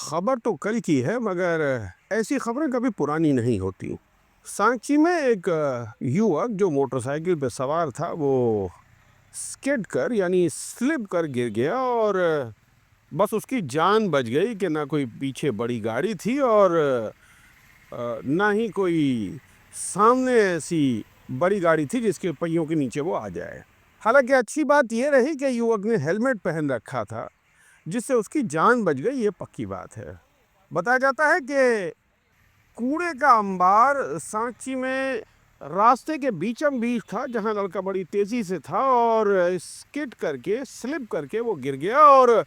खबर तो कल की है मगर ऐसी खबरें कभी पुरानी नहीं होती। सांची में एक युवक जो मोटरसाइकिल पे सवार था वो स्किड कर यानी स्लिप कर गिर गया और बस उसकी जान बच गई कि ना कोई पीछे बड़ी गाड़ी थी और ना ही कोई सामने ऐसी बड़ी गाड़ी थी जिसके पहियों के नीचे वो आ जाए। हालांकि अच्छी बात यह रही कि युवक ने हेलमेट पहन रखा था जिससे उसकी जान बच गई, ये पक्की बात है। बताया जाता है कि कूड़े का अंबार सांची में रास्ते के बीचम बीच था जहां लड़का बड़ी तेजी से था और स्किड करके स्लिप करके वो गिर गया और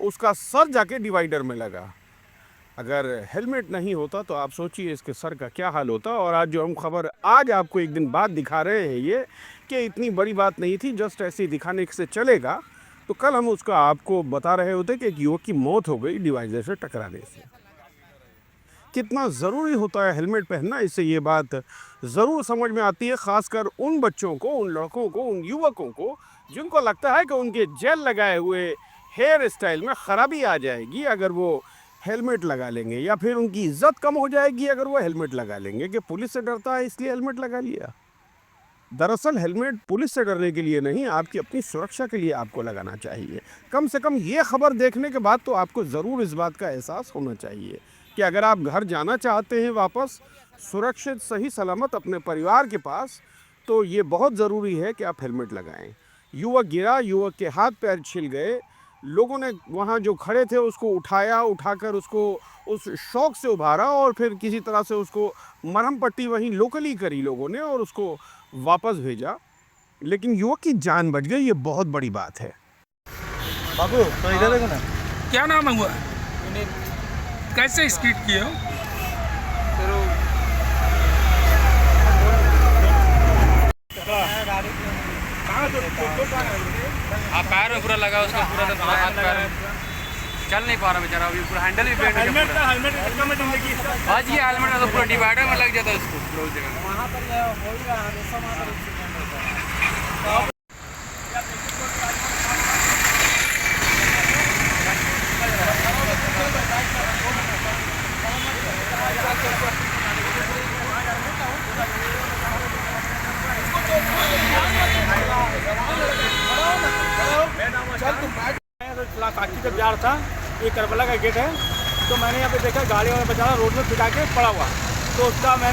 उसका सर जाके डिवाइडर में लगा। अगर हेलमेट नहीं होता तो आप सोचिए इसके सर का क्या हाल होता। और आज जो हम खबर आज आपको एक दिन बाद दिखा रहे हैं ये कि इतनी बड़ी बात नहीं थी, जस्ट ऐसे ही दिखाने से चलेगा। तो कल हम उसका आपको बता रहे होते कि एक युवक की मौत हो गई डिवाइडर से टकराने से। कितना ज़रूरी होता है हेलमेट पहनना, इससे ये बात ज़रूर समझ में आती है, ख़ासकर उन बच्चों को, उन लड़कों को, उन युवकों को जिनको लगता है कि उनके जेल लगाए हुए हेयर स्टाइल में ख़राबी आ जाएगी अगर वो हेलमेट लगा लेंगे, या फिर उनकी इज्जत कम हो जाएगी अगर वो हेलमेट लगा लेंगे कि पुलिस से डरता है इसलिए हेलमेट लगा लिया। दरअसल हेलमेट पुलिस से डरने के लिए नहीं, आपकी अपनी सुरक्षा के लिए आपको लगाना चाहिए। कम से कम ये खबर देखने के बाद तो आपको ज़रूर इस बात का एहसास होना चाहिए कि अगर आप घर जाना चाहते हैं वापस सुरक्षित सही सलामत अपने परिवार के पास, तो ये बहुत ज़रूरी है कि आप हेलमेट लगाएं। युवक गिरा, युवक के हाथ पैर छिल गए, लोगों ने वहाँ जो खड़े थे उसको उठाया, उठाकर उसको उस शौक से उभारा और फिर किसी तरह से उसको मरहम पट्टी वहीं लोकली करी लोगों ने और उसको वापस भेजा, लेकिन युवक की जान बच गई, ये बहुत बड़ी बात है। बाबू तो इधर देखो ना। क्या नाम है हुआ? कैसे स्किड किए हो? आप पैर में पूरा लगा उसका, पूरा हाथ पैर में चल नहीं पा रहा बेचारा, अभी पूरा हैंडल भी बैंड हेलमेट है। हेलमेट में जिंदगी आज ये हेलमेट है तो पूरा डिवाइडर में लग जाता है उसको पूरा उस जगह। वहाँ पर हो ही रहा है, हमेशा वहाँ पर एक्सीडेंट होता है। काकी का बिहार था, ये करबला का गेट है, तो मैंने यहाँ पे देखा गाड़ी वाला बेचारा रोड में पिटा के पड़ा हुआ, तो उसका मैं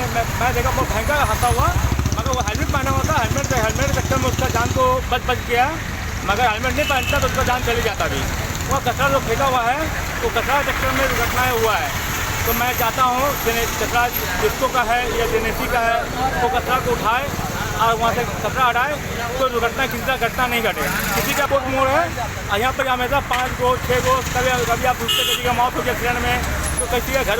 देखा बहुत भयंकर हंसा हुआ, मगर वो हेलमेट पहना हुआ था। हेलमेट के चक्कर में उसका जान तो बच गया, मगर हेलमेट नहीं पहनता तो उसका जान चली जाता भी। वो कचरा जो फेंका हुआ है तो कचरा चक्कर में दुर्घटनाएँ हुआ है। तो मैं चाहता हूँ कचरा जिसको का है या दिनेशी का है वो कचरा को उठाए और वहाँ से कचरा हटाए तो दुर्घटना किसी घटना नहीं घटे। किसी का बहुत मोड़ है और यहाँ पर हमेशा 5 गो 6 गो कभी आप दूसरे किसी का मौत हो गया एक्सीडेंट में, तो किसी का घर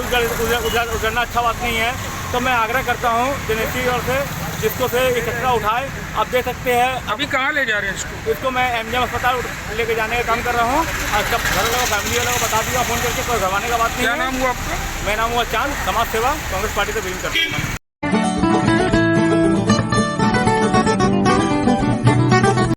उजड़ना अच्छा बात नहीं है। तो मैं आग्रह करता हूँ दिनेशी और से जिसको से ये कचरा उठाए। आप देख सकते हैं अभी कहाँ ले जा रहे हैं इसको मैं एमजीएम अस्पताल लेके जाने का काम कर रहा हूँ और सब घर वालों को फैमिली वालों को बता दिया फ़ोन करके, कोई घबराने का बात नहीं है। क्या नाम हुआ आपका? मेरा नाम हुआ चांद, समाज सेवा, कांग्रेस पार्टी से बिलोंग करता हूँ।